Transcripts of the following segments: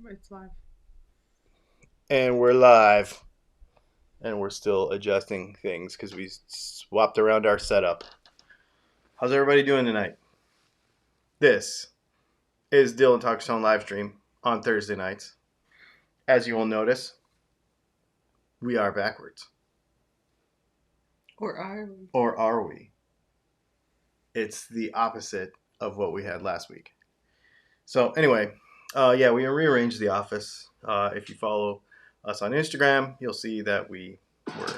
It's live. And we're live. And we're still adjusting things because we swapped around our setup. How's everybody doing tonight? This is Dylan Talks on live stream on Thursday nights. As you will notice, we are backwards. Or are we? Or are we? It's the opposite of what we had last week. So, anyway, we rearranged the office. If you follow us on Instagram, you'll see that we were.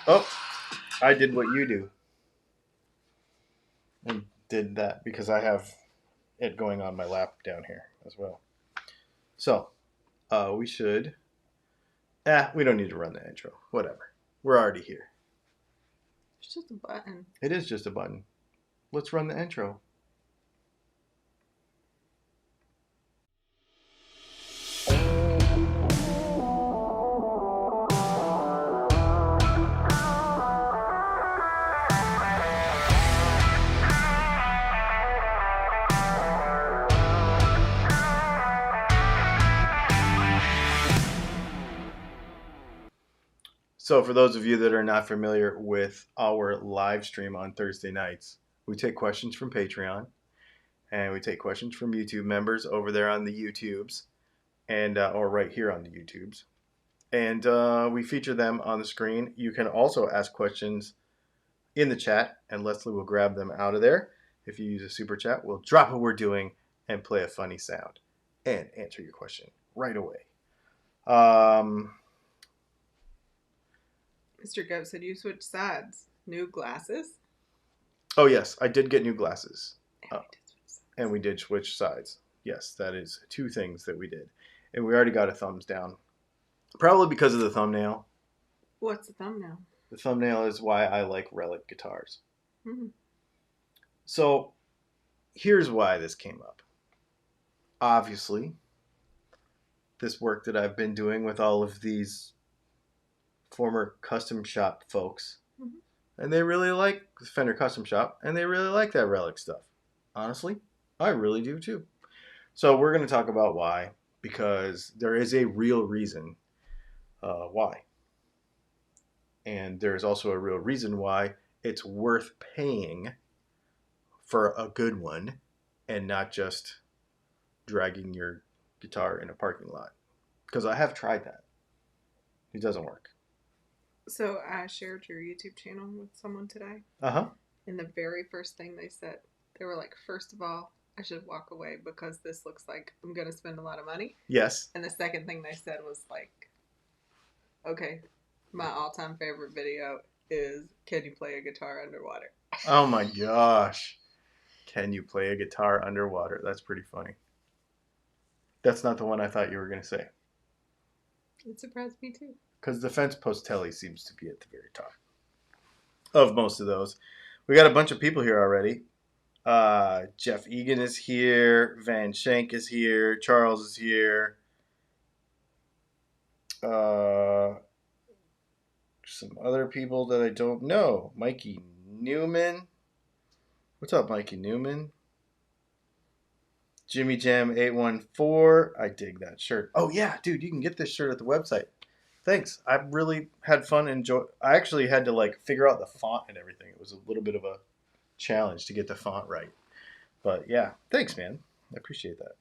Oh, I did what you do. And did that because I have it going on my lap down here as well. So, we should. We don't need to run the intro. Whatever. We're already here. It's just a button. It is just a button. Let's run the intro. So, for those of you that are not familiar with our live stream on Thursday nights, we take questions from Patreon and we take questions from YouTube members over there on the YouTubes and or right here on the YouTubes. And we feature them on the screen. You can also ask questions in the chat, and Leslie will grab them out of there. If you use a super chat, we'll drop what we're doing and play a funny sound and answer your question right away. Mr. Goat said you switched sides. New glasses? Oh, yes, I did get new glasses. And we did switch sides. And we did switch sides. Yes, that is two things that we did. And we already got a thumbs down. Probably because of the thumbnail. What's the thumbnail? The thumbnail is why I like Relic guitars. Mm-hmm. So, here's why this came up. Obviously, this work that I've been doing with all of these former custom shop folks, and they really like Fender Custom Shop, and they really like that Relic stuff. Honestly, I really do too. So we're going to talk about why, because there is a real reason why. And there's also a real reason why it's worth paying for a good one and not just dragging your guitar in a parking lot. Because I have tried that. It doesn't work. So I shared your YouTube channel with someone today. Uh-huh. And the very first thing they said, they were like, first of all, I should walk away because this looks like I'm going to spend a lot of money. Yes. And the second thing they said was like, okay, my all-time favorite video is, can you play a guitar underwater? Oh my gosh. Can you play a guitar underwater? That's pretty funny. That's not the one I thought you were going to say. It surprised me too. Because the Fence Post Telly seems to be at the very top of most of those. We got a bunch of people here already. Jeff Egan is here. Van Shank is here. Charles is here. Some other people that I don't know. Mikey Newman. What's up, Mikey Newman? Jimmy Jam 814. I dig that shirt. Oh yeah, dude, you can get this shirt at the website. Thanks. I really had fun. I actually had to figure out the font and everything. It was a little bit of a challenge to get the font right. But yeah, thanks, man. I appreciate that.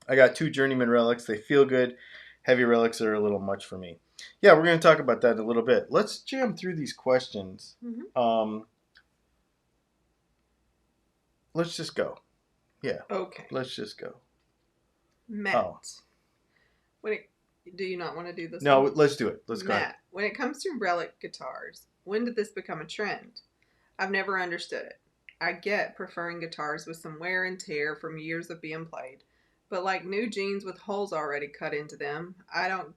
I got 2 Journeyman Relics. They feel good. Heavy Relics are a little much for me. Yeah, we're going to talk about that in a little bit. Let's jam through these questions. Mm-hmm. Let's just go. Yeah. Okay. Let's just go. Matt. Oh. Do you not want to do this? No, one? let's do it. Let's go. Matt, when it comes to Relic guitars, when did this become a trend? I've never understood it. I get preferring guitars with some wear and tear from years of being played, but like new jeans with holes already cut into them, I don't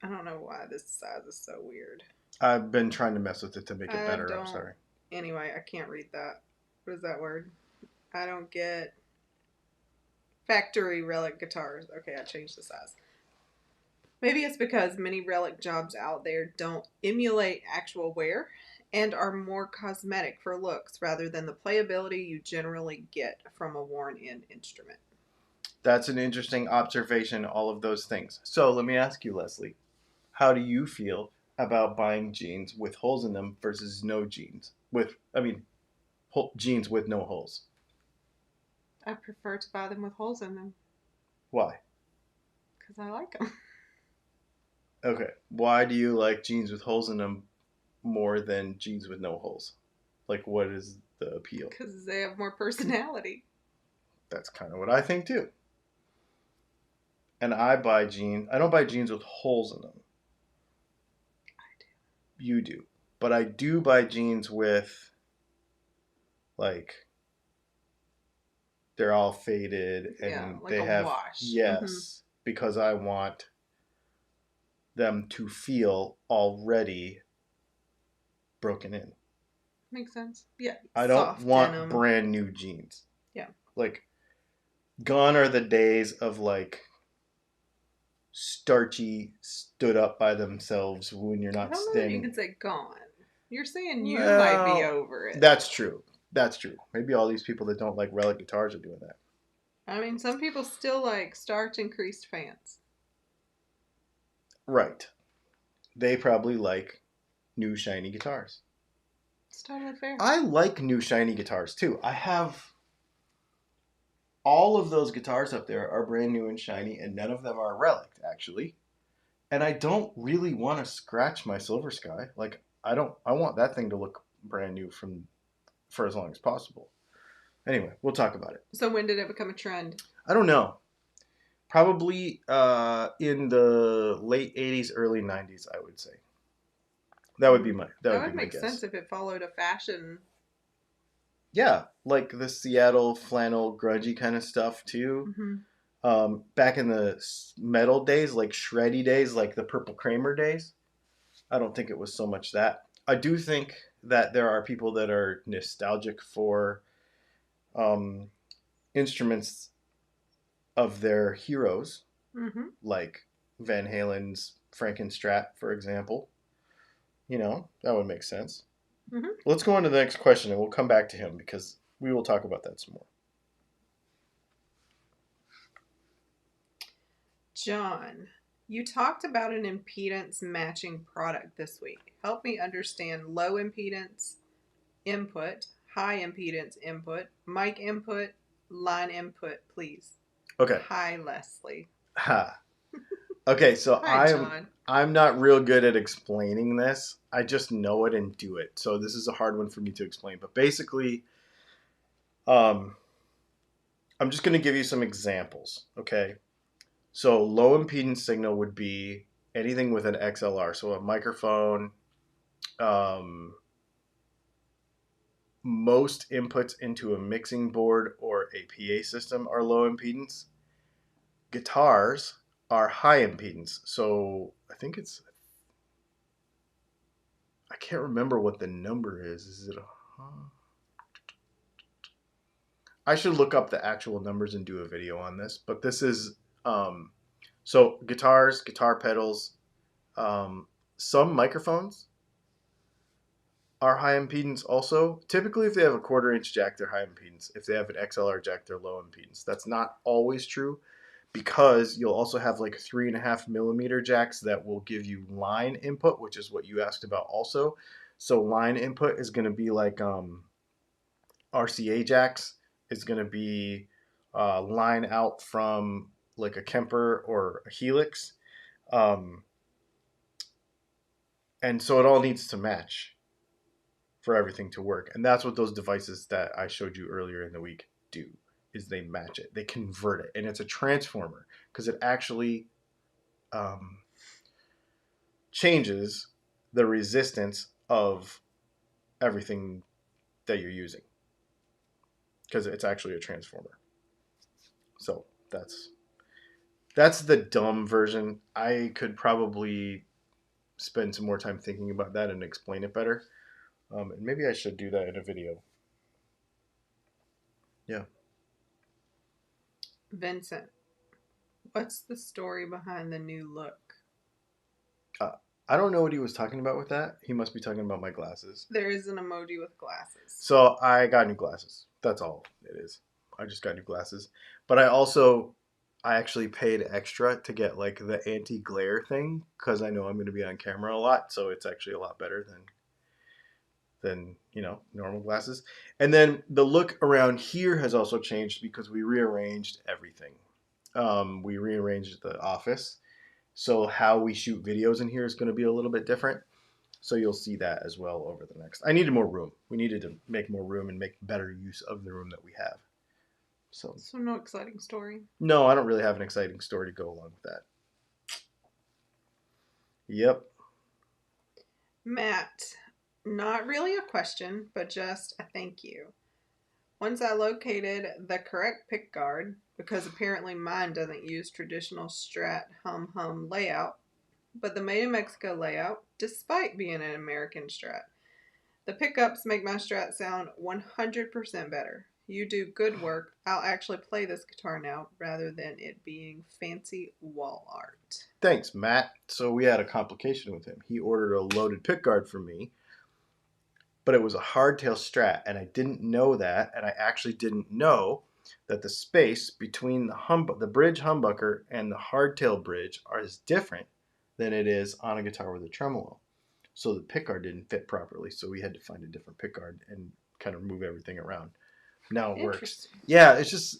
know why this size is so weird. I've been trying to mess with it to make it better. I'm sorry. Anyway, I can't read that. What is that word? I don't get factory Relic guitars. Okay, I changed the size. Maybe it's because many Relic jobs out there don't emulate actual wear and are more cosmetic for looks rather than the playability you generally get from a worn-in instrument. That's an interesting observation, all of those things. So let me ask you, Leslie, how do you feel about buying jeans with holes in them versus no jeans? Jeans with no holes. I prefer to buy them with holes in them Why? because I like them. Okay. Why do you like jeans with holes in them more than jeans with no holes? Like, what is the appeal? Because they have more personality. That's kind of what I think too. And I buy jeans. I don't buy jeans with holes in them. I do. You do. But I do buy jeans with, like, they're all faded Yeah, and like they a have, wash. Mm-hmm. yes, because I want them to feel already broken in. Makes sense. Yeah, I don't soft want denim. brand new jeans. Yeah. Like, gone are the days of, like, starchy, stood up by themselves when you're I not don't know that you standing. can say gone. You're saying you might be Well, over it. that's true. That's true. Maybe all these people that don't like Relic guitars are doing that. I mean, some people still like starch and creased fans. Right. They probably like new shiny guitars. It's totally fair. I like new shiny guitars too. I have all of those guitars up there are brand new and shiny, and none of them are Relic actually. And I don't really want to scratch my Silver Sky. Like, I don't. I want that thing to look brand new for as long as possible. Anyway, we'll talk about it. So when did it become a trend? I don't know. Probably in the late '80s, early '90s, I would say. That would be my That be would my make guess. sense if it followed a fashion. Yeah, like the Seattle flannel grungy kind of stuff too. Mm-hmm. Back in the metal days, like shreddy days, like the Purple Kramer days. I don't think it was so much that. I do think that there are people that are nostalgic for um, instruments of their heroes, Mm-hmm. like Van Halen's Frankenstrat, for example. You know, that would make sense. Mm-hmm. Let's go on to the next question and we'll come back to him because we will talk about that some more. John, you talked about an impedance matching product this week. Help me understand low impedance input, high impedance input, mic input, line input, please. Okay. Hi, Leslie. Ha. Okay, so Hi, John. I'm not real good at explaining this. I just know it and do it. So this is a hard one for me to explain. But basically, um, I'm just going to give you some examples. Okay. So low impedance signal would be anything with an XLR, so a microphone. Um, most inputs into a mixing board or a PA system are low impedance. Guitars are high impedance. So I can't remember what the number is. Is it I should look up the actual numbers and do a video on this, but this is so guitars, guitar pedals, um, some microphones are high impedance also. Typically, if they have a quarter-inch jack, they're high impedance. If they have an XLR jack, they're low impedance. That's not always true because you'll also have like 3.5 millimeter jacks that will give you line input, which is what you asked about also. So line input is going to be like RCA jacks. Is going to be line out from like a Kemper or a Helix. Um, and so it all needs to match for everything to work. And that's what those devices that I showed you earlier in the week do, is they match it. They convert it. And it's a transformer because it actually um, changes the resistance of everything that you're using because it's actually a transformer. So that's the dumb version. I could probably spend some more time thinking about that and explain it better. And maybe I should do that in a video. Yeah. Vincent, what's the story behind the new look? I don't know what he was talking about with that. He must be talking about my glasses. There is an emoji with glasses. So I got new glasses. That's all it is. I just got new glasses. But I actually paid extra to get like the anti-glare thing because I know I'm going to be on camera a lot. So it's actually a lot better than normal glasses. And then the look around here has also changed because we rearranged everything. We rearranged the office, so how we shoot videos in here is going to be a little bit different. So you'll see that as well over the next. I needed more room. We needed to make more room and make better use of the room that we have. So no exciting story. No, I don't really have an exciting story to go along with that. Yep. Matt, not really a question, but just a thank you. Once I located the correct pick guard, because apparently mine doesn't use traditional strat hum layout, but the Made in Mexico layout, despite being an American strat. The pickups make my strat sound 100% better. You do good work. I'll actually play this guitar now rather than it being fancy wall art. Thanks, Matt. So we had a complication with him. He ordered a loaded pickguard from me, but it was a hardtail strat, and I didn't know that, and I actually didn't know that the space between the bridge humbucker and the hardtail bridge is different than it is on a guitar with a tremolo. So the pickguard didn't fit properly, so we had to find a different pickguard and kind of move everything around. Now it works. Yeah, it's just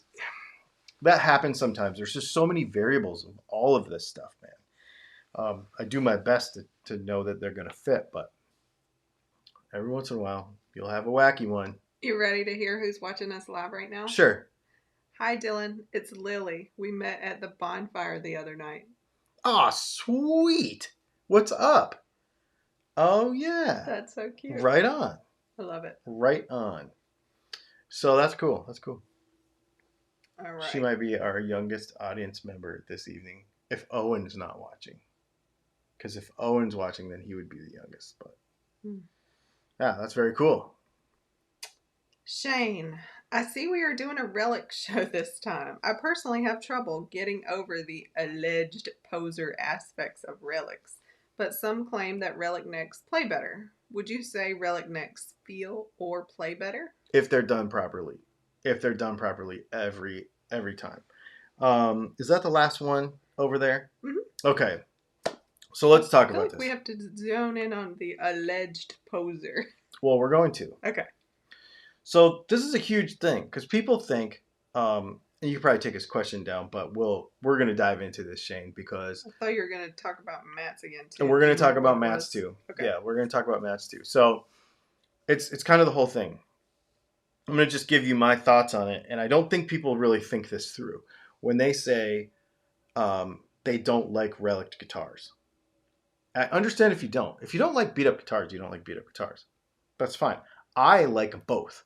that happens sometimes. There's just so many variables of all of this stuff, man. I do my best to know that they're going to fit, but every once in a while, you'll have a wacky one. You ready to hear who's watching us live right now? Sure. Hi, Dylan. It's Lily. We met at the bonfire the other night. Aw, sweet. What's up? Oh, yeah. That's so cute. Right on. I love it. Right on. So that's cool. That's cool. All right. She might be our youngest audience member this evening if Owen's not watching. Because if Owen's watching, then he would be the youngest. But yeah, that's very cool. Shane, I see we are doing a Relic show this time. I personally have trouble getting over the alleged poser aspects of Relics, but some claim that Relic necks play better. Would you say Relic necks feel or play better? If they're done properly. If they're done properly every time. Is that the last one over there? Mm-hmm. Okay. So let's talk about this. We have to zone in on the alleged poser. Well, we're going to. Okay. So this is a huge thing because people think, and you can probably take his question down, but we're going to dive into this, Shane, because I thought you were going to talk about Matt's again too. And we're going to talk about Matt's too. Okay. Yeah, we're going to talk about Matt's too. So it's kind of the whole thing. I'm going to just give you my thoughts on it, and I don't think people really think this through when they say they don't like Relic guitars. I understand if you don't. If you don't like beat-up guitars, you don't like beat-up guitars. That's fine. I like both.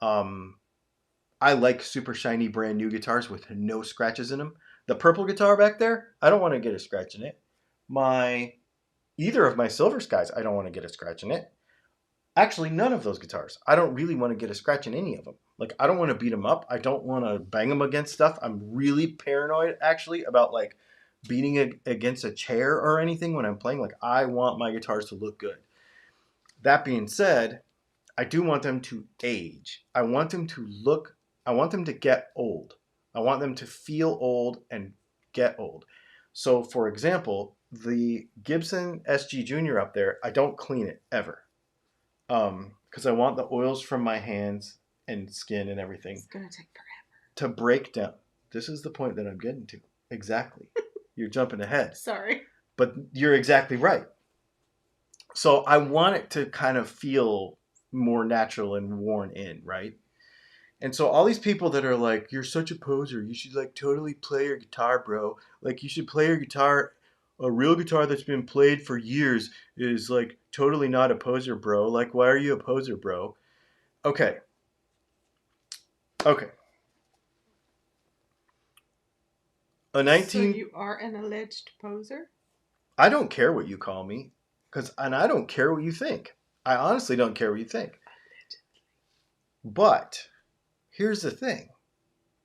I like super shiny brand new guitars with no scratches in them. The purple guitar back there, I don't want to get a scratch in it. Either of my Silver Skies, I don't want to get a scratch in it. Actually, none of those guitars. I don't really want to get a scratch in any of them. Like, I don't want to beat them up. I don't want to bang them against stuff. I'm really paranoid, actually, about, like, beating it against a chair or anything when I'm playing. Like, I want my guitars to look good. That being said, I do want them to age. I want them to get old. I want them to feel old and get old. So, for example, the Gibson SG Junior up there, I don't clean it ever. Because I want the oils from my hands and skin and everything. It's going to take forever. To break down. This is the point that I'm getting to. Exactly. You're jumping ahead. Sorry. But you're exactly right. So I want it to kind of feel more natural and worn in, right? And so all these people that are like, you're such a poser. You should like totally play your guitar, bro. Like you should play your guitar. A real guitar that's been played for years is like totally not a poser, bro. Like, why are you a poser, bro? Okay. So you are an alleged poser? I don't care what you call me, and I don't care what you think. I honestly don't care what you think. But here's the thing.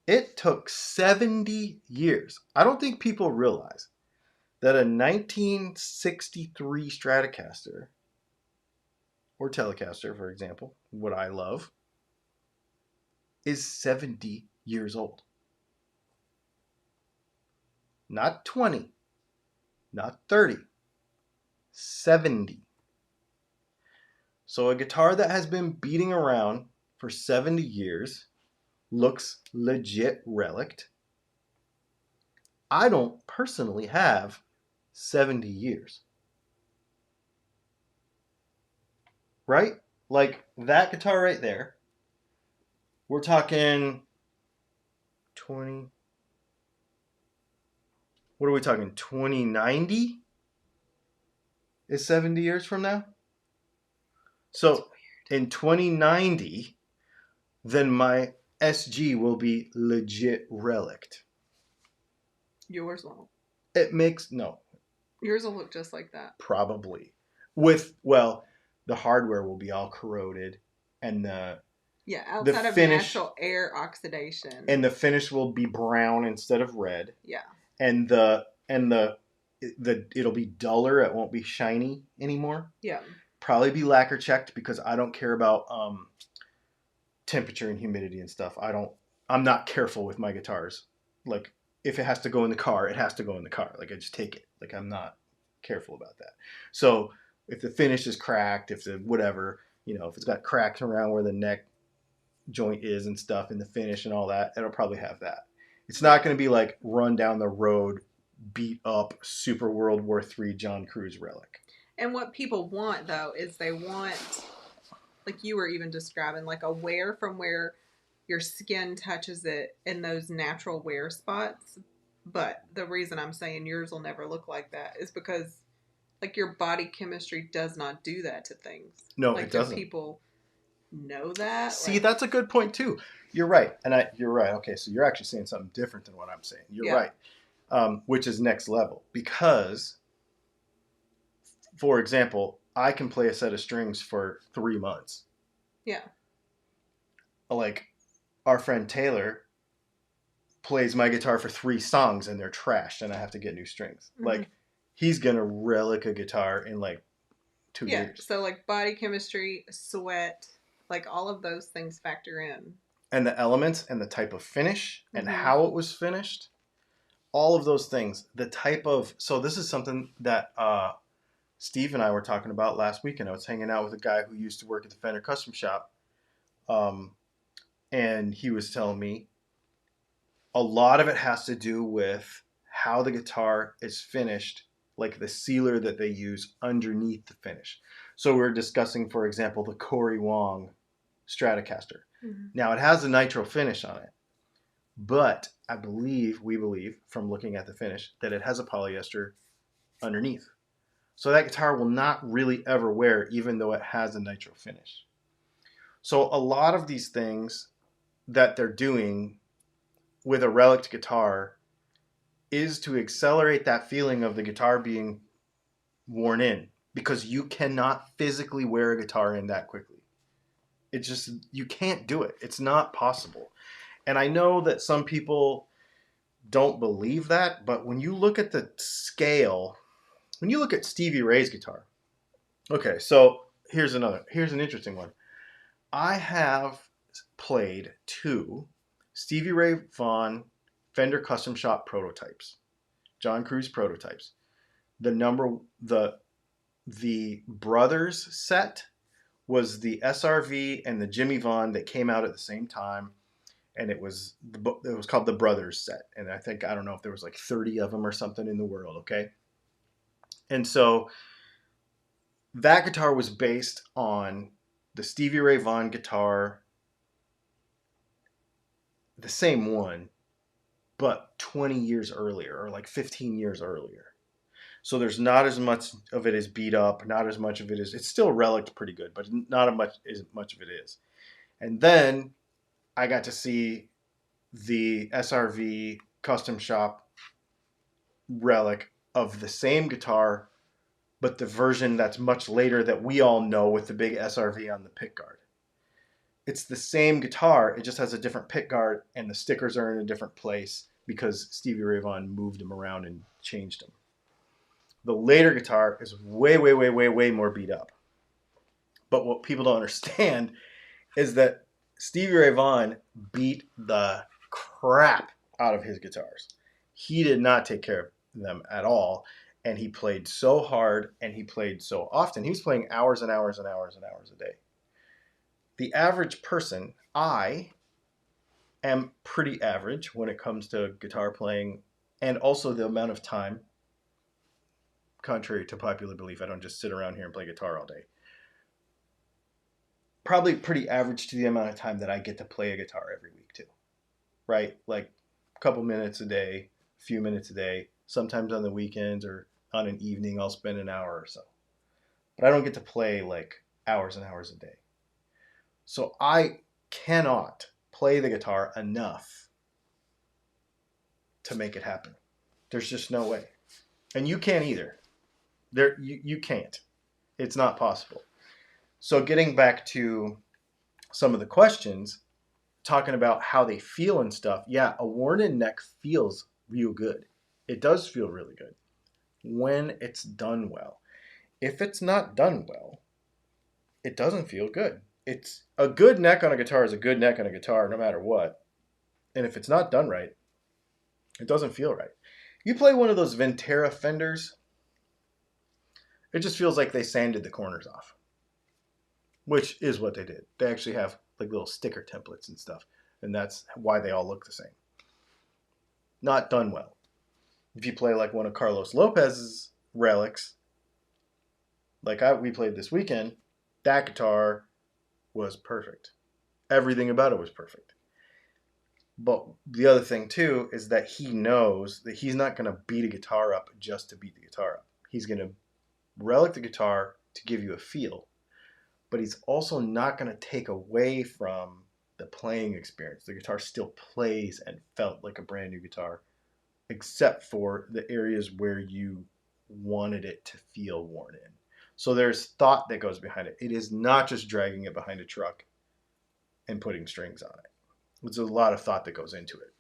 It took 70 years. I don't think people realize that a 1963 Stratocaster or Telecaster, for example, what I love, is 70 years old. Not 20, not 30, 70. So a guitar that has been beating around for 70 years looks legit relic. I don't personally have 70 years. Right? Like that guitar right there, we're talking 20. What are we talking? 2090 is 70 years from now? So in 2090, then my SG will be legit relic. Yours won't. It makes no. Yours will look just like that. Probably. With, well, the hardware will be all corroded and outside of finish, natural air oxidation. And the finish will be brown instead of red. Yeah. And it'll be duller. It won't be shiny anymore. Yeah. Probably be lacquer checked because I don't care about temperature and humidity and stuff. I'm not careful with my guitars. Like if it has to go in the car, it has to go in the car. Like I just take it. Like I'm not careful about that. So if the finish is cracked, if the whatever, if it's got cracks around where the neck joint is and stuff in the finish and all that, it'll probably have that. It's not going to be like run down the road, beat up Super World War III John Cruz relic. And what people want though is they want, like you were even describing, like a wear from where your skin touches it in those natural wear spots. But the reason I'm saying yours will never look like that is because like your body chemistry does not do that to things. No, like, it doesn't. People know that. See, that's a good point too. You're right. You're right. Okay, so you're actually saying something different than what I'm saying. You're right. Which is next level. Because, for example, I can play a set of strings for 3 months. Yeah. Like, our friend Taylor plays my guitar for 3 songs and they're trashed and I have to get new strings. Mm-hmm. Like, he's going to relic a guitar in like 2 years. Yeah, so like body chemistry, sweat, like all of those things factor in. And the elements and the type of finish and how it was finished. All of those things. The type of... So this is something that Steve and I were talking about last weekend. I was hanging out with a guy who used to work at the Fender Custom Shop. And he was telling me a lot of it has to do with how the guitar is finished, like the sealer that they use underneath the finish. So we're discussing, for example, the Corey Wong Stratocaster. Mm-hmm. Now it has a nitro finish on it, but we believe from looking at the finish that it has a polyester underneath. So that guitar will not really ever wear even though it has a nitro finish. So a lot of these things that they're doing with a relic guitar is to accelerate that feeling of the guitar being worn in, because you cannot physically wear a guitar in that quickly. It just, you can't do it. It's not possible. And I know that some people don't believe that, but when you look at the scale, when you look at Stevie Ray's guitar, okay, so here's an interesting one. I have played 2 Stevie Ray Vaughan Fender Custom Shop prototypes, John Cruz prototypes. The Brothers set was the SRV and the Jimmy Vaughn that came out at the same time, and it was called the Brothers set. And I don't know if there was like 30 of them or something in the world. Okay, and so that guitar was based on the Stevie Ray Vaughan guitar, the same one, but 20 years earlier or like 15 years earlier. So there's not as much of it is beat up, not as much of it is, it's still relic pretty good, but not as much of it is. And then I got to see the SRV Custom Shop relic of the same guitar, but the version that's much later that we all know with the big SRV on the pickguard. It's the same guitar, it just has a different pickguard and the stickers are in a different place because Stevie Ray Vaughan moved them around and changed them. The later guitar is way, way, way, way, way more beat up. But what people don't understand is that Stevie Ray Vaughan beat the crap out of his guitars. He did not take care of them at all. And he played so hard and he played so often. He was playing hours and hours and hours and hours a day. The average person, I am pretty average when it comes to guitar playing and also the amount of time. Contrary to popular belief, I don't just sit around here and play guitar all day. Probably pretty average to the amount of time that I get to play a guitar every week too, right? Like a couple minutes a day, a few minutes a day. Sometimes on the weekends or on an evening, I'll spend an hour or so. But I don't get to play like hours and hours a day. So I cannot play the guitar enough to make it happen. There's just no way. And you can't either. You can't. It's not possible. So getting back to some of the questions, talking about how they feel and stuff. Yeah, a worn-in neck feels real good. It does feel really good when it's done well. If it's not done well, it doesn't feel good. It's a good neck on a guitar is a good neck on a guitar no matter what. And if it's not done right, it doesn't feel right. You play one of those Ventera Fenders, it just feels like they sanded the corners off, which is what they did. They actually have like little sticker templates and stuff, and that's why they all look the same. Not done well. If you play like one of Carlos Lopez's Relics, like we played this weekend, that guitar was perfect. Everything about it was perfect. But the other thing too is that he knows that he's not going to beat a guitar up just to beat the guitar up. He's going to relic the guitar to give you a feel, but he's also not going to take away from the playing experience. The guitar still plays and felt like a brand new guitar, except for the areas where you wanted it to feel worn in. So there's thought that goes behind it. It is not just dragging it behind a truck and putting strings on it. There's a lot of thought that goes into it.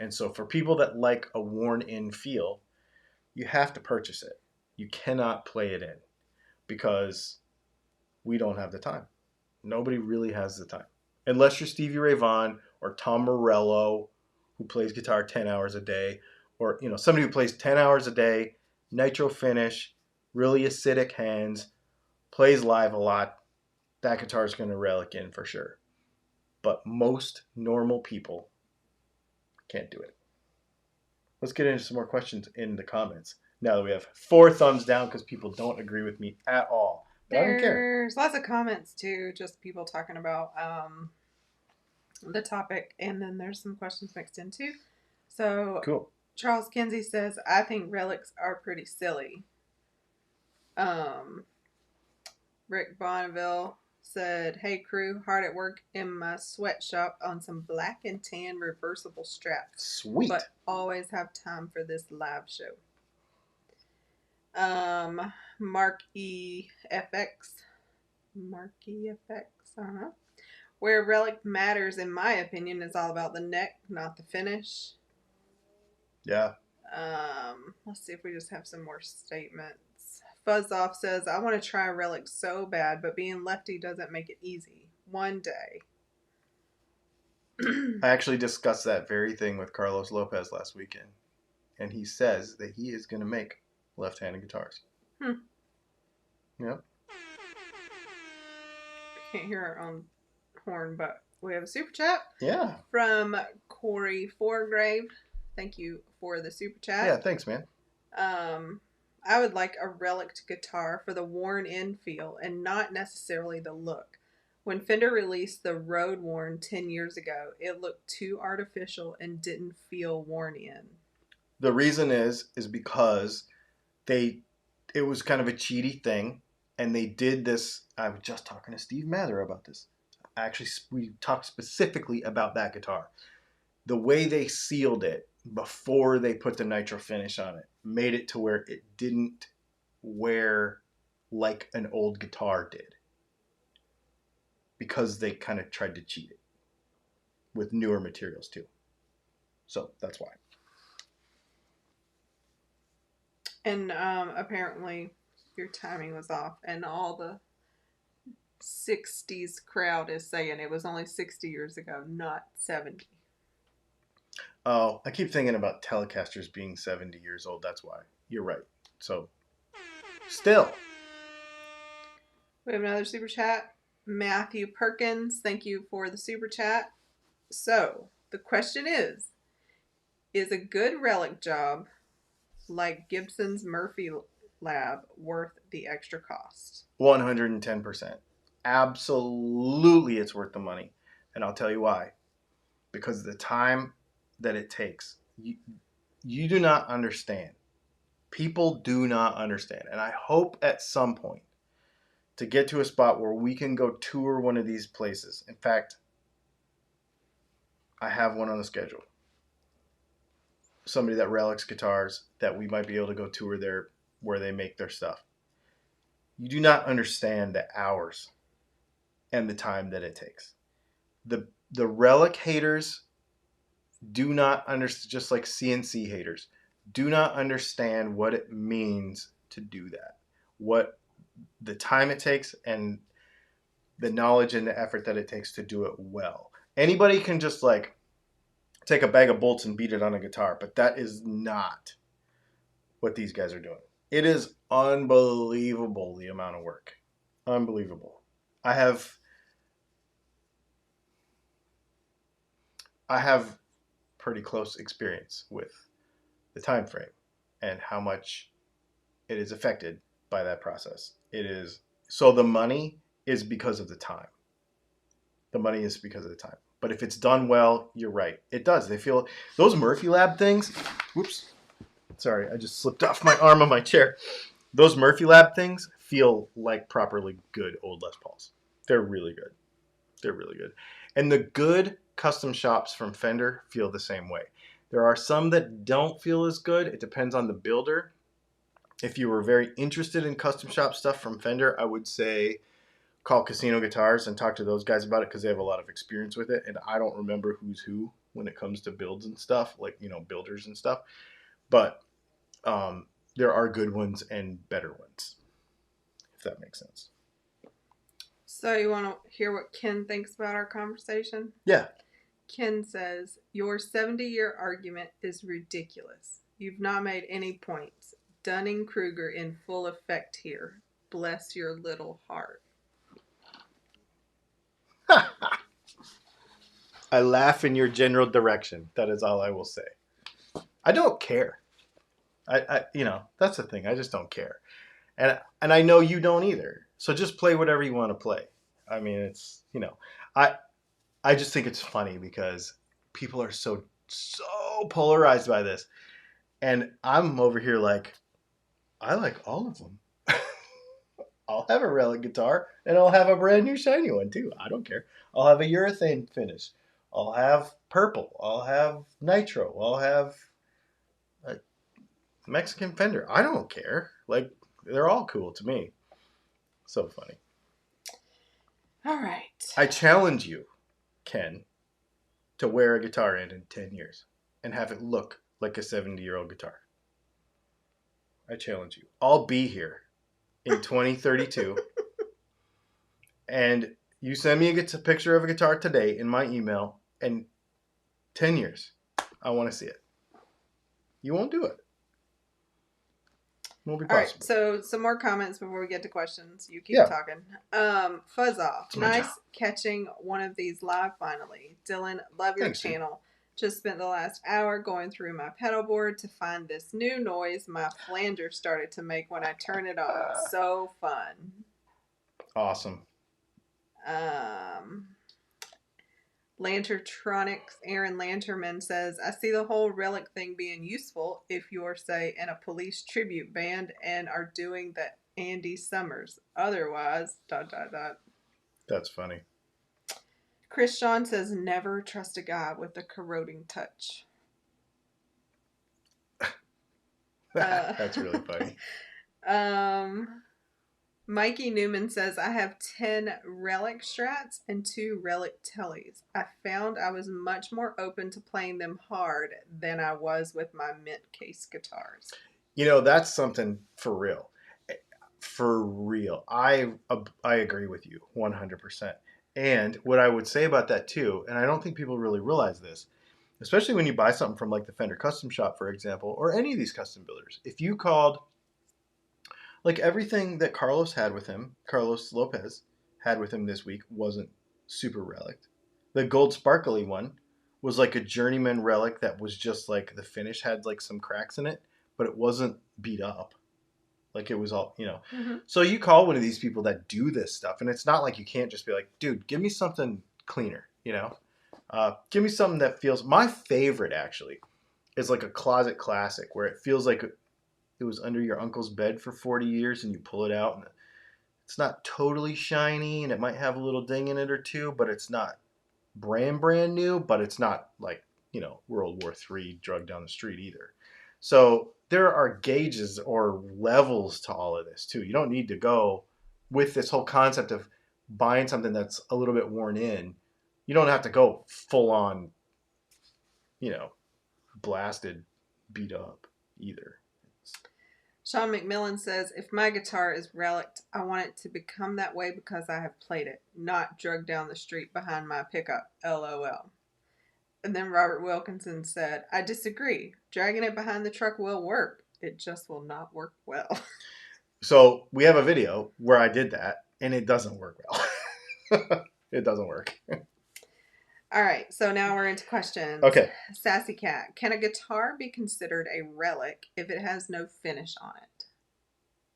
And so for people that like a worn-in feel, you have to purchase it. You cannot play it in because we don't have the time. Nobody really has the time. Unless you're Stevie Ray Vaughan or Tom Morello, who plays guitar 10 hours a day, or somebody who plays 10 hours a day, nitro finish, really acidic hands, plays live a lot, that guitar is going to relic in for sure. But most normal people can't do it. Let's get into some more questions in the comments. Now that we have 4 thumbs down because people don't agree with me at all. But I don't care. There's lots of comments too, just people talking about the topic, and then there's some questions mixed in too. So cool. Charles Kinsey says, I think relics are pretty silly. Rick Bonneville said, hey crew, hard at work in my sweatshop on some black and tan reversible straps. Sweet. But always have time for this live show. Mark E. FX. Where Relic matters, in my opinion, is all about the neck, not the finish. Yeah. Let's see if we just have some more statements. Fuzz Off says, I want to try Relic so bad, but being lefty doesn't make it easy. One day. I actually discussed that very thing with Carlos Lopez last weekend. And he says that he is going to make left-handed guitars. Yep. Can't hear our own horn, but we have a super chat. Yeah. From Corey Foregrave. Thank you for the super chat. Yeah, thanks, man. I would like a Relic guitar for the worn-in feel and not necessarily the look. When Fender released the Road Worn 10 years ago, it looked too artificial and didn't feel worn in. The reason is because it was kind of a cheaty thing, and they did this. I was just talking to Steve Mather about this. Actually, we talked specifically about that guitar. The way they sealed it before they put the nitro finish on it made it to where it didn't wear like an old guitar did, because they kind of tried to cheat it with newer materials too. So that's why. And apparently your timing was off, and all the 60s crowd is saying it was only 60 years ago, not 70. Oh, I keep thinking about Telecasters being 70 years old. That's why. You're right. So, still. We have another super chat. Matthew Perkins, thank you for the super chat. So, the question is a good relic job like Gibson's Murphy lab worth the extra cost? 110%. Absolutely, it's worth the money. And I'll tell you why. Because of the time that it takes. You do not understand. People do not understand. And I hope at some point to get to a spot where we can go tour one of these places. In fact, I have one on the schedule. Somebody that relics guitars that we might be able to go tour there where they make their stuff. You do not understand the hours and the time that it takes. The relic haters do not understand, just like CNC haters, do not understand what it means to do that. What the time it takes and the knowledge and the effort that it takes to do it well. Anybody can just like take a bag of bolts and beat it on a guitar, but that is not what these guys are doing. It is unbelievable the amount of work. Unbelievable. I have pretty close experience with the time frame and how much it is affected by that process. It is so the money is because of the time. The money is because of the time. But if it's done well, you're right. It does. They feel those Murphy Lab things. Whoops. Sorry, I just slipped off my arm on my chair. Those Murphy Lab things feel like properly good old Les Pauls. They're really good. They're really good. And the good custom shops from Fender feel the same way. There are some that don't feel as good. It depends on the builder. If you were very interested in custom shop stuff from Fender, I would say call Casino Guitars and talk to those guys about it because they have a lot of experience with it. And I don't remember who's who when it comes to builds and stuff, like, builders and stuff. But there are good ones and better ones, if that makes sense. So, you want to hear what Ken thinks about our conversation? Yeah. Ken says, your 70-year argument is ridiculous. You've not made any points. Dunning-Kruger in full effect here. Bless your little heart. I laugh in your general direction. That is all I will say. I don't care. I that's the thing. I just don't care. And I know you don't either. So just play whatever you want to play. I mean, it's, I just think it's funny because people are so polarized by this. And I'm over here like, I like all of them. I'll have a Relic guitar and I'll have a brand new shiny one too. I don't care. I'll have a urethane finish. I'll have purple. I'll have nitro. I'll have a Mexican Fender. I don't care. Like, they're all cool to me. So funny. All right. I challenge you, Ken, to wear a guitar in 10 years and have it look like a 70-year-old guitar. I challenge you. I'll be here in 2032 and you send me a picture of a guitar today in my email, and 10 years, I want to see it. You won't do it. Won't be possible. All right, so some more comments before we get to questions. You keep talking. Fuzz off. Nice catching one of these live finally. Dylan, love your channel. Just spent the last hour going through my pedal board to find this new noise my flanger started to make when I turn it on. So fun. Awesome. Lantertronics, Aaron Lanterman says, I see the whole Relic thing being useful if you're, say, in a police tribute band and are doing the Andy Summers. Otherwise, ... That's funny. Chris Sean says, never trust a guy with a corroding touch. That's really funny. Mikey Newman says, I have 10 Relic Strats and 2 Relic Tellys. I found I was much more open to playing them hard than I was with my mint case guitars. That's something for real. For real. I agree with you 100%. And what I would say about that too, and I don't think people really realize this, especially when you buy something from like the Fender Custom Shop, for example, or any of these custom builders. If you called, like everything that Carlos Lopez had with him this week wasn't super relic. The gold sparkly one was like a journeyman relic that was just like the finish had like some cracks in it, but it wasn't beat up. Like it was all. Mm-hmm. So you call one of these people that do this stuff, and it's not like you can't just be like, dude, give me something cleaner. Give me something that feels. My favorite actually is like a closet classic where it feels like it was under your uncle's bed for 40 years, and you pull it out, and it's not totally shiny, and it might have a little ding in it or two, but it's not brand new, but it's not like World War III drug down the street either. So there are gauges or levels to all of this too. You don't need to go with this whole concept of buying something that's a little bit worn in. You don't have to go full on, you know, blasted, beat up either. Sean McMillan says, if my guitar is relicked, I want it to become that way because I have played it, not drugged down the street behind my pickup. LOL. And then Robert Wilkinson said, I disagree. Dragging it behind the truck will work. It just will not work well. So we have a video where I did that, and it doesn't work well. It doesn't work. All right, so now we're into questions. Okay. Sassy Cat, can a guitar be considered a relic if it has no finish on it?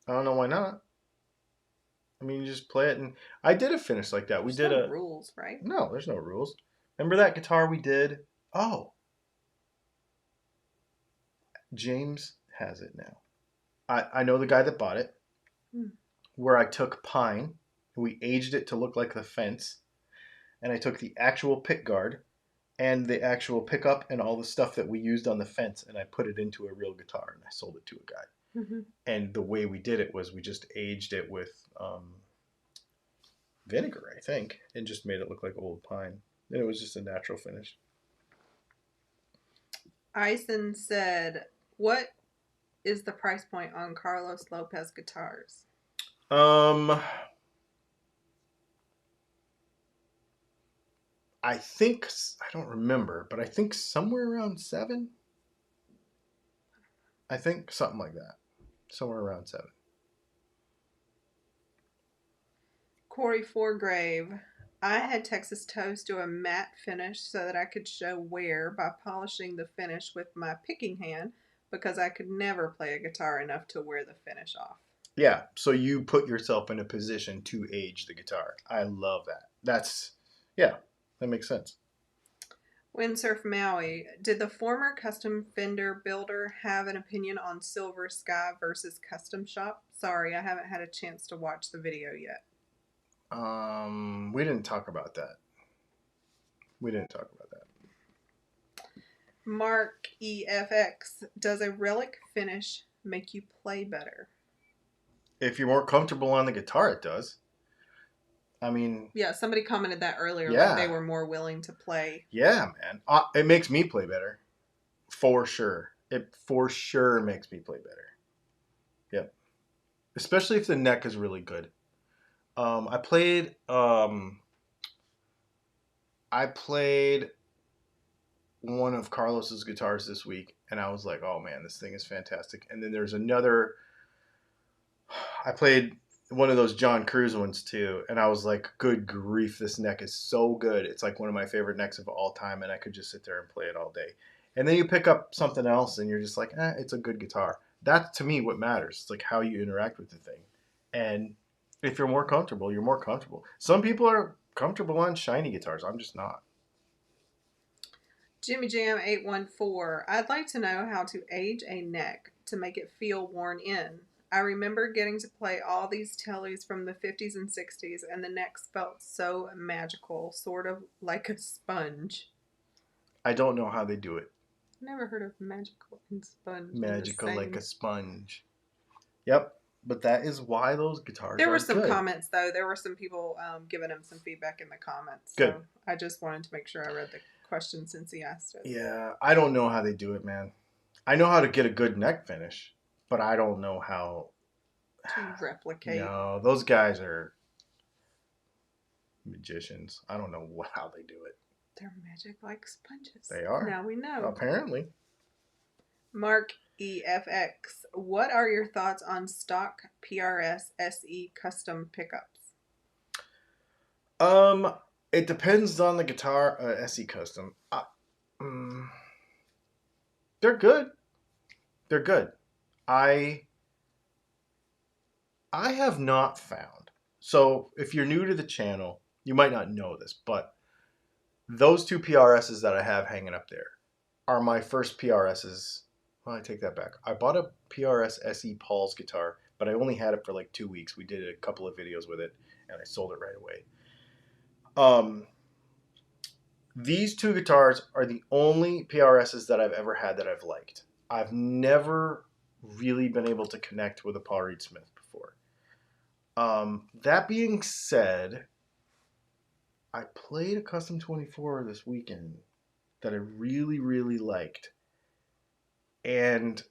I don't know why not. I mean, you just play it, and I did a finish like that. There's no rules, right? No, there's no rules. Remember that guitar we did? Oh, James has it now. I know the guy that bought it. Where I took pine and we aged it to look like the fence, and I took the actual pick guard and the actual pickup and all the stuff that we used on the fence, and I put it into a real guitar, and I sold it to a guy. Mm-hmm. And the way we did it was we just aged it with vinegar, I think, and just made it look like old pine. And it was just a natural finish. Ison said, what is the price point on Carlos Lopez guitars? I think, I don't remember, but I think somewhere around 7. I think something like that. Somewhere around 7. Corey Forgrave, I had Texas Toast do a matte finish so that I could show wear by polishing the finish with my picking hand because I could never play a guitar enough to wear the finish off. Yeah, so you put yourself in a position to age the guitar. I love that. That makes sense. Windsurf Maui, did the former custom Fender builder have an opinion on Silver Sky versus Custom Shop? Sorry, I haven't had a chance to watch the video yet. We didn't talk about that. Mark EFX, does a Relic finish make you play better? If you're more comfortable on the guitar, it does. I mean... Yeah, somebody commented that earlier. Yeah. Like they were more willing to play. Yeah, man. It makes me play better. For sure. It for sure makes me play better. Yep. Especially if the neck is really good. I played one of Carlos's guitars this week, and I was like, oh man, this thing is fantastic. And then there's another, I played one of those John Cruz ones too, and I was like, good grief, this neck is so good. It's like one of my favorite necks of all time, and I could just sit there and play it all day. And then you pick up something else, and you're just like, it's a good guitar. That's, to me, what matters. It's like how you interact with the thing. And if you're more comfortable, you're more comfortable. Some people are comfortable on shiny guitars. I'm just not. Jimmy Jam 814, I'd like to know how to age a neck to make it feel worn in. I remember getting to play all these tellies from the 50s and 60s, and the necks felt so magical, sort of like a sponge. I don't know how they do it. Never heard of magical and sponge. Magical like a sponge. Yep. But that is why those guitars are good. There were some comments, though. There were some people giving him some feedback in the comments. Good. So I just wanted to make sure I read the question since he asked it. Yeah. I don't know how they do it, man. I know how to get a good neck finish. but I don't know how. To replicate. No, those guys are magicians. I don't know how they do it. They're magic like sponges. They are. Now we know. Apparently. Mark EFX, what are your thoughts on stock PRS SE custom pickups? It depends on the guitar. SE custom. They're good. They're good. I have not found. So if you're new to the channel, you might not know this, but those two PRSs that I have hanging up there are my first PRSs. Well, I take that back. I bought a PRS SE Paul's guitar, but I only had it for like 2 weeks. We did a couple of videos with it, and I sold it right away. These two guitars are the only PRSs that I've ever had that I've liked. I've never really been able to connect with a Paul Reed Smith before. That being said, I played a Custom 24 this weekend that I really, really liked. And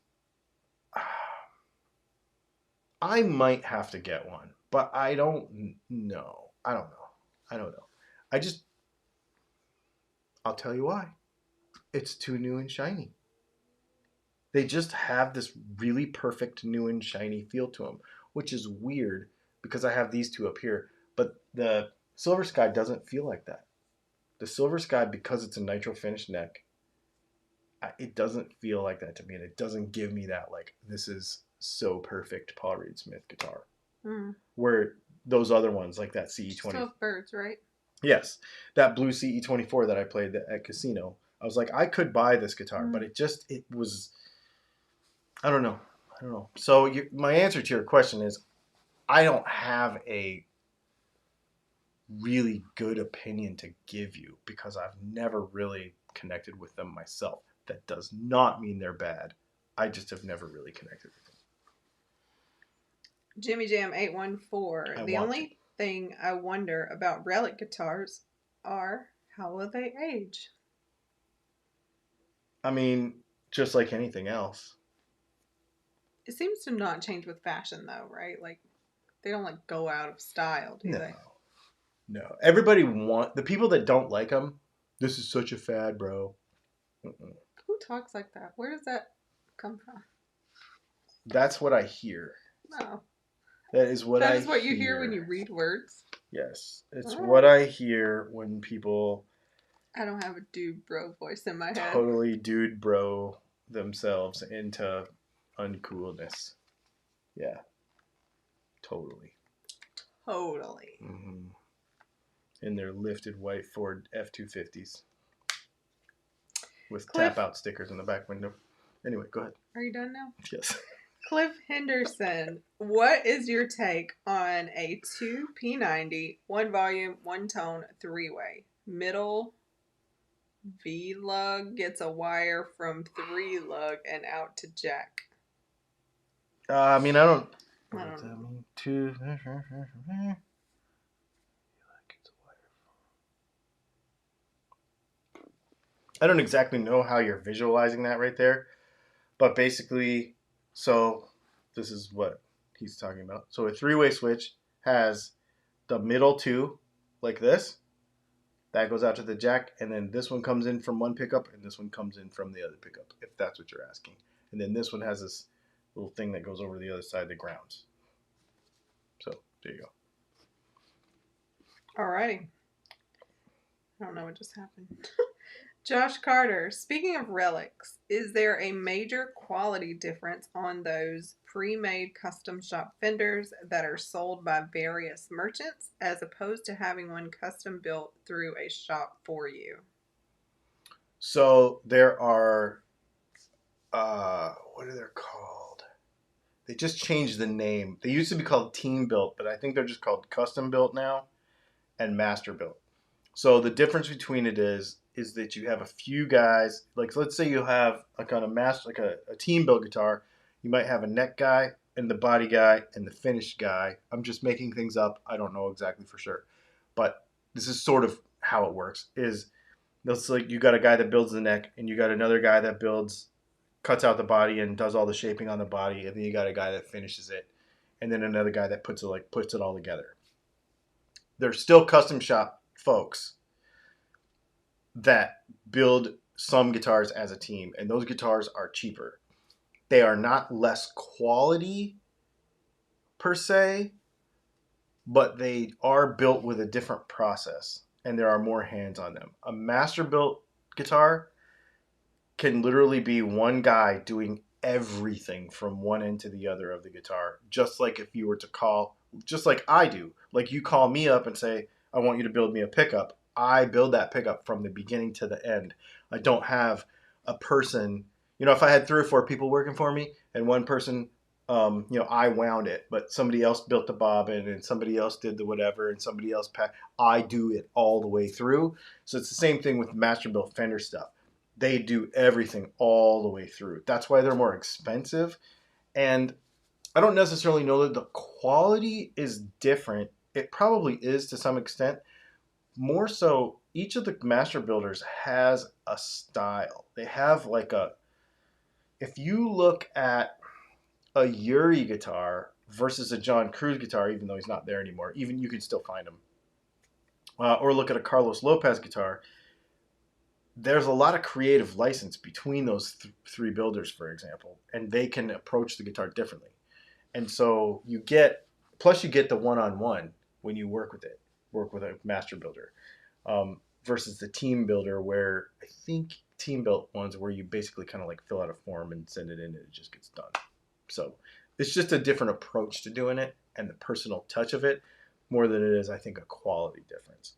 I might have to get one, but I don't know. I don't know. I'll tell you why. It's too new and shiny. They just have this really perfect new and shiny feel to them, which is weird because I have these two up here. But the Silver Sky doesn't feel like that. The Silver Sky, because it's a nitro finished neck, it doesn't feel like that to me. And it doesn't give me that, like, this is so perfect Paul Reed Smith guitar. Where those other ones, like that CE20. Still birds, right? Yes. That blue CE24 that I played at Casino. I was like, I could buy this guitar, but it was, I don't know. So my answer to your question is, I don't have a really good opinion to give you because I've never really connected with them myself. That does not mean they're bad. I just have never really connected with them. Jimmy Jam 814. The only thing I wonder about Relic guitars are how will they age? I mean, just like anything else. It seems to not change with fashion though, right? Like they don't like go out of style, do they? No. Everybody the people that don't like them, this is such a fad, bro. Who talks like that? Where does that come from? That's what I hear. No. That is what you hear when you read words? Yes. It's what I hear when people... I don't have a dude bro voice in my head. Totally dude bro themselves into uncoolness. Yeah. Totally. Mm-hmm. In their lifted white Ford F-250s. With tap-out stickers in the back window. Anyway, go ahead. Are you done now? Yes. Cliff Henderson, what is your take on a 2 P90, 1 volume, 1 tone, 3-way? Middle V-lug gets a wire from 3-lug and out to jack. I mean, I don't I don't exactly know how you're visualizing that right there, but basically, so this is what he's talking about. So a 3-way switch has the middle two like this. That goes out to the jack, and then this one comes in from one pickup, and this one comes in from the other pickup, if that's what you're asking. And then this one has this little thing that goes over the other side that grounds. So, there you go. Alrighty. I don't know what just happened. Josh Carter, speaking of relics, is there a major quality difference on those pre-made custom shop fenders that are sold by various merchants as opposed to having one custom built through a shop for you? So there are, what are they called? They just changed the name. They used to be called Team Built, but I think they're just called Custom Built now and Master Built. So the difference between it is that you have a few guys, like let's say you have like on a team built guitar, you might have a neck guy and the body guy and the finished guy. I'm just making things up. I don't know exactly for sure. But this is sort of how it works. Is that's like you got a guy that builds the neck and you got another guy that builds cuts out the body and does all the shaping on the body, and then you got a guy that finishes it, and then another guy that puts it all together. There's still custom shop folks that build some guitars as a team, and those guitars are cheaper. They are not less quality per se, but they are built with a different process, and there are more hands on them. A master built guitar can literally be one guy doing everything from one end to the other of the guitar, just like if you were to call, just like I do. Like you call me up and say, I want you to build me a pickup. I build that pickup from the beginning to the end. I don't have a person, if I had 3 or 4 people working for me and one person, I wound it, but somebody else built the bobbin and somebody else did the whatever and somebody else I do it all the way through. So it's the same thing with master built Fender stuff. They do everything all the way through. That's why they're more expensive. And I don't necessarily know that the quality is different. It probably is to some extent. More so, each of the master builders has a style. They have if you look at a Yuri guitar versus a John Cruz guitar, even though he's not there anymore, even you can still find him. Or look at a Carlos Lopez guitar. There's a lot of creative license between those 3 builders, for example, and they can approach the guitar differently. And so you get the one-on-one when you work with a master builder, versus the team builder, where I think team built ones where you basically kind of like fill out a form and send it in and it just gets done. So it's just a different approach to doing it and the personal touch of it more than it is, I think, a quality difference.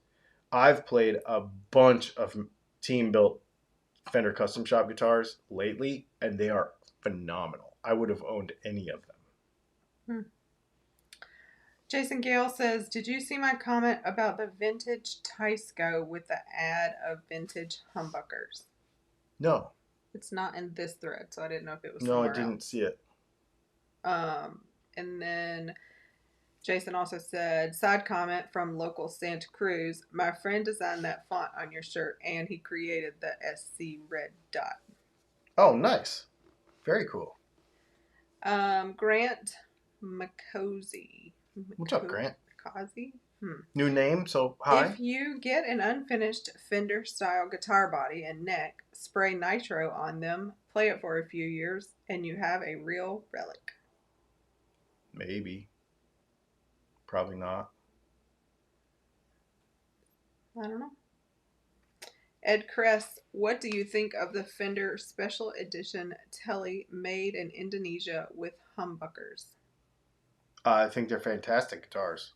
I've played a bunch of team built Fender custom shop guitars lately, and they are phenomenal. I would have owned any of them. Jason Gale says, did you see my comment about the vintage Tysco with the ad of vintage humbuckers? No. It's not in this thread, so I didn't know if it was No, somewhere I didn't see it. And then Jason also said, side comment from local Santa Cruz, my friend designed that font on your shirt and he created the SC red dot. Oh, nice. Very cool. Grant McCosey. What's up, Grant? McCosey? New name, so hi. If you get an unfinished Fender style guitar body and neck, spray nitro on them, play it for a few years, and you have a real relic. Maybe. Probably not. I don't know. Ed Kress, what do you think of the Fender Special Edition Tele made in Indonesia with humbuckers? I think they're fantastic guitars.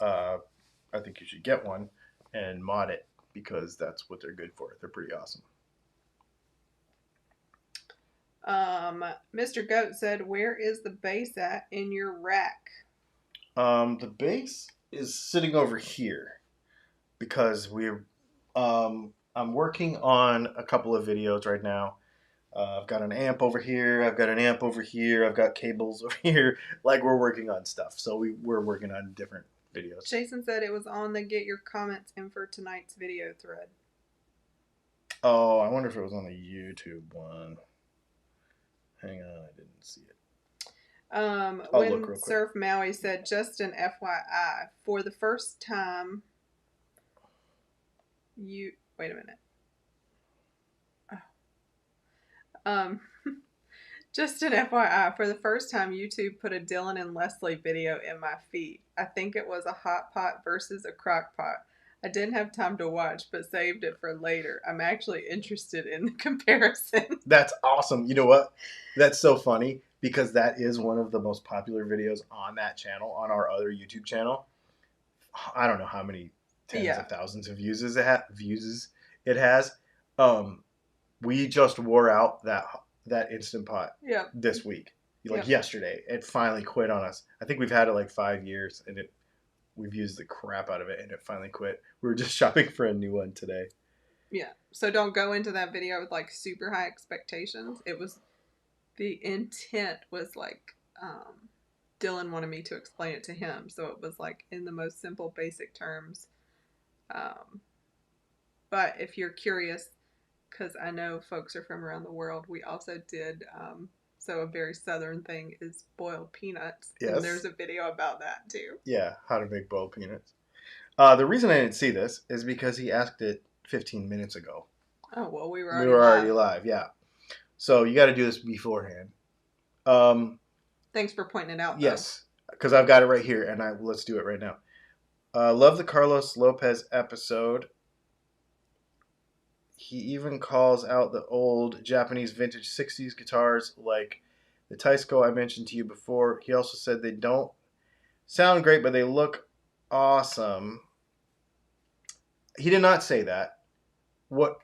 I think you should get one and mod it because that's what they're good for. They're pretty awesome. Mr. Goat said, where is the bass at in your rack? The bass is sitting over here because I'm working on a couple of videos right now. I've got an amp over here. I've got an amp over here. I've got cables over here. Like we're working on stuff. So we're working on different videos. Jason said it was on the get your comments in for tonight's video thread. Oh, I wonder if it was on the YouTube one. Hang on, I didn't see it. When Surf Maui said, just an FYI, for the first time wait a minute. Just an FYI, for the first time, YouTube put a Dylan and Leslie video in my feed. I think it was a hot pot versus a crock pot. I didn't have time to watch, but saved it for later. I'm actually interested in the comparison. That's awesome. You know what? That's so funny because that is one of the most popular videos on that channel, on our other YouTube channel. I don't know how many tens of thousands of views it has. We just wore out that Instant Pot this week. Yesterday. It finally quit on us. I think we've had it like 5 years and we've used the crap out of it and it finally quit. We were just shopping for a new one today. Yeah. So don't go into that video with like super high expectations. The intent was like, Dylan wanted me to explain it to him. So it was like in the most simple, basic terms. But if you're curious, because I know folks are from around the world. We also did, so a very southern thing is boiled peanuts. And Yes. there's a video about that too. Yeah, how to make boiled peanuts. The reason I didn't see this is because he asked it 15 minutes ago. Oh, well, we were We already were live. already live, yeah. So you got to do this beforehand. Thanks for pointing it out, though. Yes, because I've got it right here, and let's do it right now. Love the Carlos Lopez episode. He even calls out the old Japanese vintage 60s guitars like the Taisco I mentioned to you before. He also said they don't sound great, but they look awesome. He did not say that. What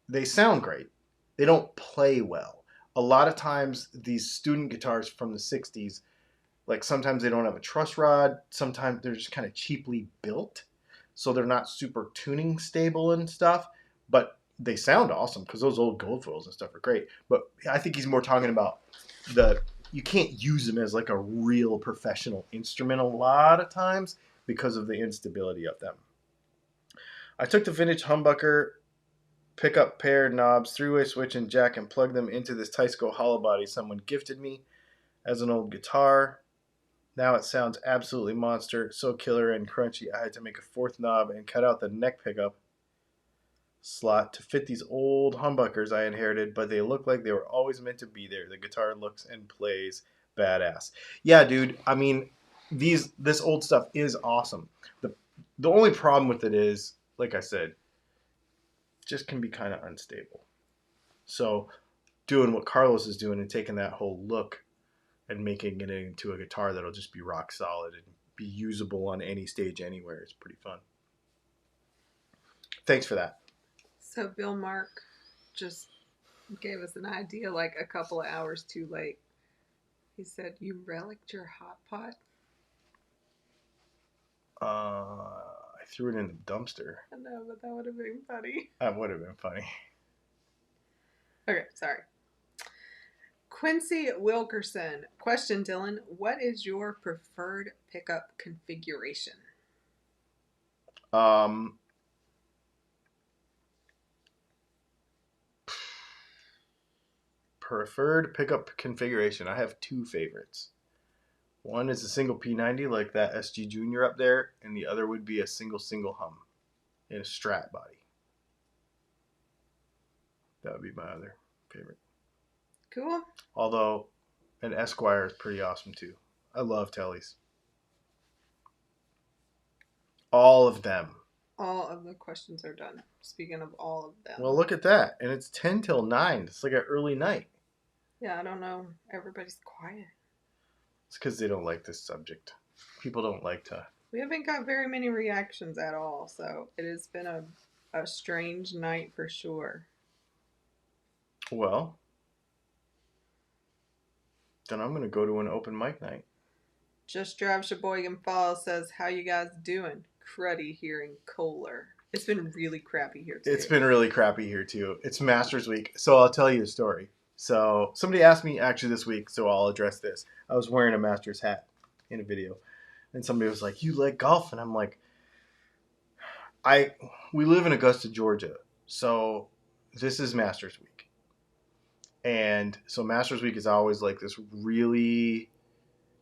they sound great. They don't play well. A lot of times these student guitars from the 60s, like sometimes they don't have a truss rod, sometimes they're just kind of cheaply built. So they're not super tuning stable and stuff, but they sound awesome because those old gold foils and stuff are great. But I think he's more talking about you can't use them as like a real professional instrument a lot of times because of the instability of them. I took the vintage humbucker pickup pair knobs, three-way switch, and jack and plugged them into this Taisco hollow body someone gifted me as an old guitar. Now it sounds absolutely monster, so killer and crunchy. I had to make a fourth knob and cut out the neck pickup slot to fit these old humbuckers I inherited, but they look like they were always meant to be there. The guitar looks and plays badass. Yeah, dude. I mean, this old stuff is awesome. The only problem with it is, like I said, just can be kind of unstable. So doing what Carlos is doing and taking that whole look and making it into a guitar that'll just be rock solid and be usable on any stage anywhere is pretty fun. Thanks for that. So Bill Mark just gave us an idea like a couple of hours too late. He said, "You relicked your hot pot?" I threw it in the dumpster. I know, but that would have been funny. That would have been funny. Okay, sorry. Quincy Wilkerson. Question, Dylan. What is your preferred pickup configuration? Preferred pickup configuration. I have two favorites. One is a single P90 like that SG Junior up there, and the other would be a single hum in a Strat body. That would be my other favorite. Cool. Although an Esquire is pretty awesome too. I love Tellys. All of them. All of the questions are done. Speaking of all of them. Well, look at that. And it's 10 till 9. It's like an early night. Yeah, I don't know. Everybody's quiet. It's because they don't like this subject. People don't like to. We haven't got very many reactions at all, so it has been a strange night for sure. Well, then I'm going to go to an open mic night. Just Drive Sheboygan Falls says, "How you guys doing? Cruddy here in Kohler." It's been really crappy here too. It's been really crappy here too. It's Masters Week, so I'll tell you a story. So somebody asked me actually this week, so I'll address this. I was wearing a Masters hat in a video, and somebody was like, "You like golf?" And I'm like, we live in Augusta, Georgia, so this is Masters Week, and so Masters Week is always like this really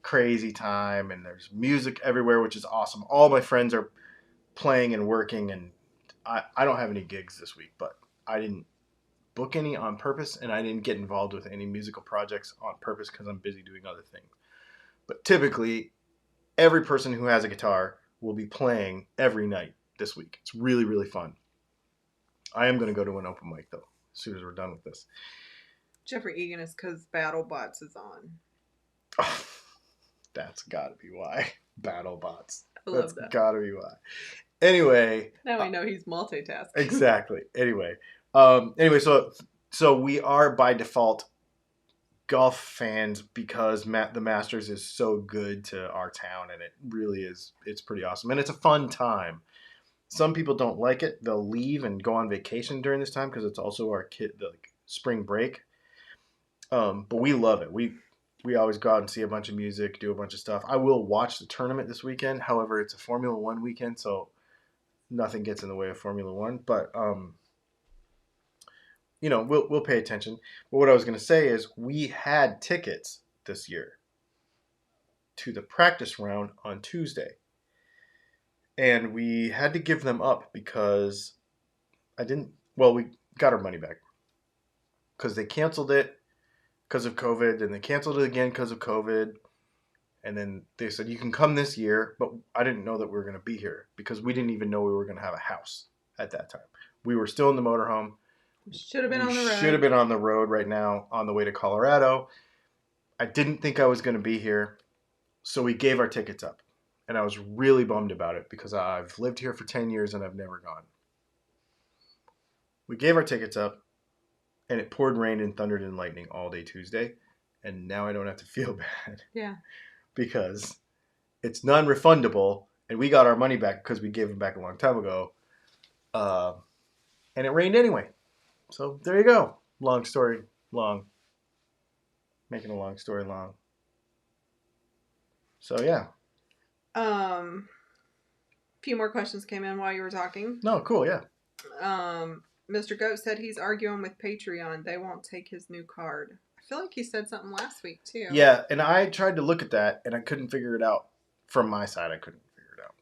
crazy time, and there's music everywhere, which is awesome. All my friends are playing and working, and I don't have any gigs this week, but I didn't book any on purpose, and I didn't get involved with any musical projects on purpose because I'm busy doing other things. But typically, every person who has a guitar will be playing every night this week. It's really, really fun. I am going to go to an open mic, though, as soon as we're done with this. Jeffrey Egan is because BattleBots is on. Oh, that's got to be why. BattleBots. I love that. That's got to be why. Anyway. Now we know he's multitasking. Exactly. Anyway, so we are by default golf fans because the Masters is so good to our town, and it really is. It's pretty awesome, and it's a fun time. Some people don't like it; they'll leave and go on vacation during this time because it's also our spring break. But we love it. We always go out and see a bunch of music, do a bunch of stuff. I will watch the tournament this weekend. However, it's a Formula One weekend, so nothing gets in the way of Formula One. But we'll pay attention. But what I was going to say is we had tickets this year to the practice round on Tuesday. And we had to give them up because we got our money back. Because they canceled it because of COVID, and they canceled it again because of COVID. And then they said, you can come this year, but I didn't know that we were going to be here because we didn't even know we were going to have a house at that time. We were still in the motorhome. Should have been on the road. Should have been on the road right now on the way to Colorado. I didn't think I was going to be here, so we gave our tickets up. And I was really bummed about it because I've lived here for 10 years and I've never gone. We gave our tickets up, and it poured rain and thundered and lightning all day Tuesday. And now I don't have to feel bad. Yeah. Because it's non-refundable, and we got our money back because we gave it back a long time ago. And it rained anyway. So there you go. Long story long. Making a long story long. So yeah. Few more questions came in while you were talking. No, cool, yeah. Mr. Goat said he's arguing with Patreon. They won't take his new card. I feel like he said something last week too. Yeah, and I tried to look at that and I couldn't figure it out. From my side, I couldn't figure it out.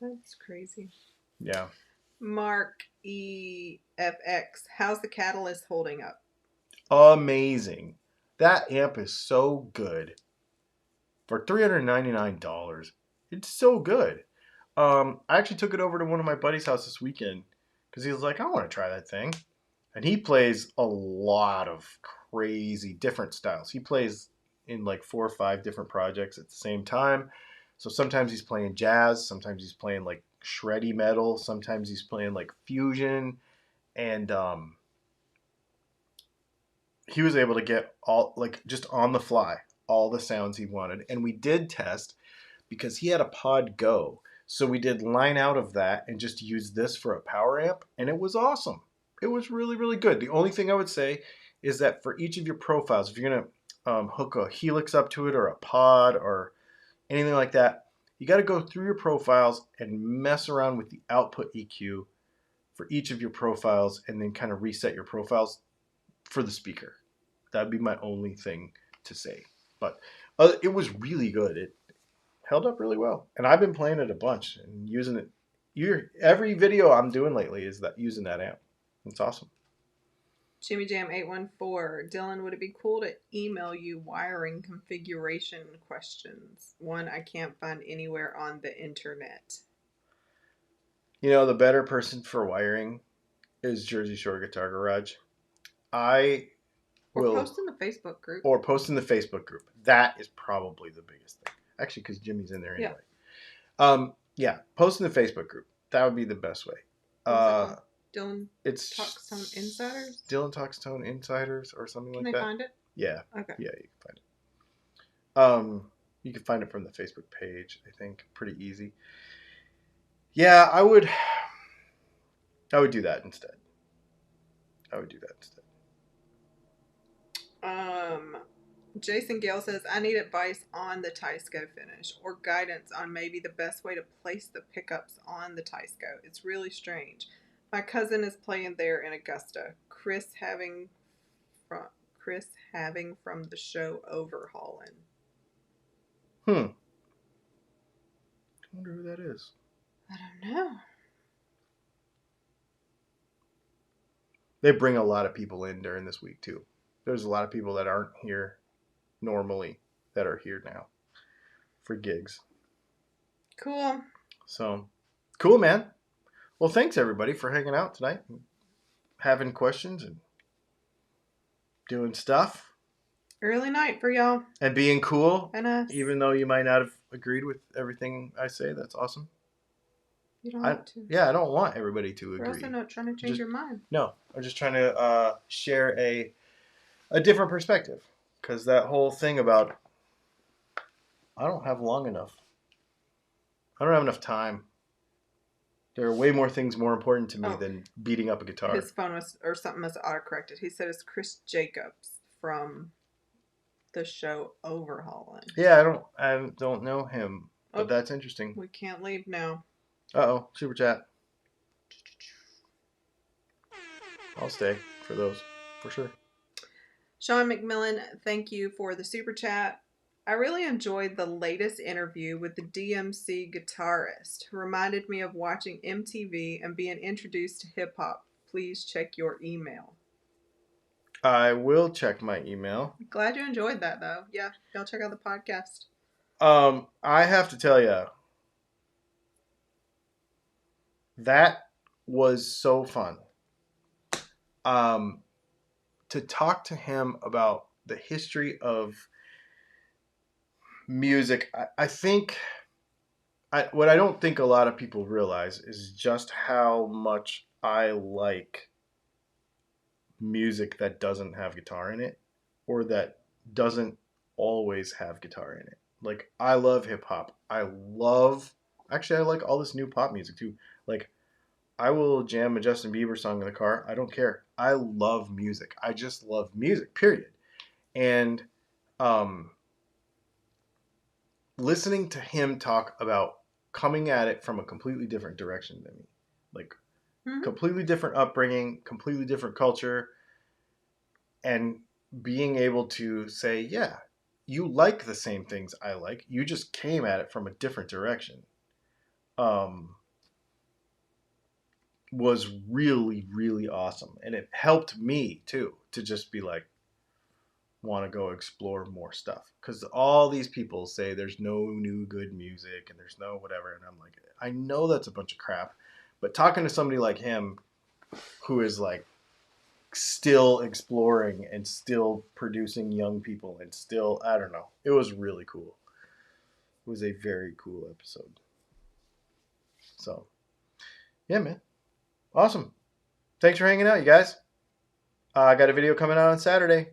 That's crazy. Yeah. Mark EFX, how's the Catalyst holding up? Amazing. That amp is so good. For $399, it's so good. I actually took it over to one of my buddy's house this weekend because he was like, I want to try that thing. And he plays a lot of crazy different styles. He plays in like 4 or 5 different projects at the same time. So sometimes he's playing jazz, sometimes he's playing like shreddy metal, sometimes he's playing like fusion. And he was able to get all, like, just on the fly, all the sounds he wanted. And we did test because he had a Pod Go. So we did line out of that and just use this for a power amp. And it was awesome. It was really, really good. The only thing I would say is that for each of your profiles, if you're going to hook a Helix up to it or a pod or anything like that, you got to go through your profiles and mess around with the output EQ for each of your profiles and then kind of reset your profiles for the speaker. That'd be my only thing to say. But it was really good. It held up really well. And I've been playing it a bunch and using it. Every video I'm doing lately is that using that amp. It's awesome. Jimmy Jam 814, Dylan, would it be cool to email you wiring configuration questions? One I can't find anywhere on the internet. The better person for wiring is Jersey Shore Guitar Garage. Or post in the Facebook group. That is probably the biggest thing. Actually, because Jimmy's in there anyway. Yeah. Post in the Facebook group. That would be the best way. Dylan Talks Tone Insiders? Dylan Talks Tone Insiders or something like that. Can they find it? Yeah. Okay. Yeah, you can find it. You can find it from the Facebook page, I think. Pretty easy. Yeah, I would do that instead. Jason Gale says, I need advice on the Tysco finish or guidance on maybe the best way to place the pickups on the Tysco. It's really strange. My cousin is playing there in Augusta. Chris having from the show overhauling. I wonder who that is. I don't know. They bring a lot of people in during this week too. There's a lot of people that aren't here normally that are here now for gigs. Cool. So, cool, man. Well, thanks everybody for hanging out tonight, and having questions and doing stuff. Early night for y'all. And being cool. And us. Even though you might not have agreed with everything I say, that's awesome. You don't have to. Yeah, I don't want everybody to agree. We're also not trying to change your mind. No, I'm just trying to share a different perspective. Because that whole thing about, I don't have enough time. There are way more things more important to me than beating up a guitar. His phone something must have autocorrected. He said it's Chris Jacobs from the show Overhauling. Yeah, I don't know him, but that's interesting. We can't leave now. Uh-oh, super chat. I'll stay. for those, for sure. Sean McMillan, thank you for the super chat. I really enjoyed the latest interview with the DMC guitarist. Reminded me of watching MTV and being introduced to hip hop. Please check your email. I will check my email. Glad you enjoyed that, though. Yeah, y'all check out the podcast. I have to tell you, that was so fun. To talk to him about the history of music. I think what I don't think a lot of people realize is just how much I like music that doesn't have guitar in it, or that doesn't always have guitar in it. Like, I love hip hop. I like all this new pop music too. Like, I will jam a Justin Bieber song in the car. I don't care. I love music. I just love music, period. And um, listening to him talk about coming at it from a completely different direction than me, like, completely different upbringing, completely different culture, and being able to say, yeah, you like the same things I like. You just came at it from a different direction. Was really, really awesome. And it helped me too to just be like, want to go explore more stuff. Because all these people say there's no new good music and there's no whatever. And I'm like, I know that's a bunch of crap. But talking to somebody like him who is like still exploring and still producing young people and still, I don't know. It was really cool. It was a very cool episode. So, yeah, man. Awesome. Thanks for hanging out, you guys. I got a video coming out on Saturday.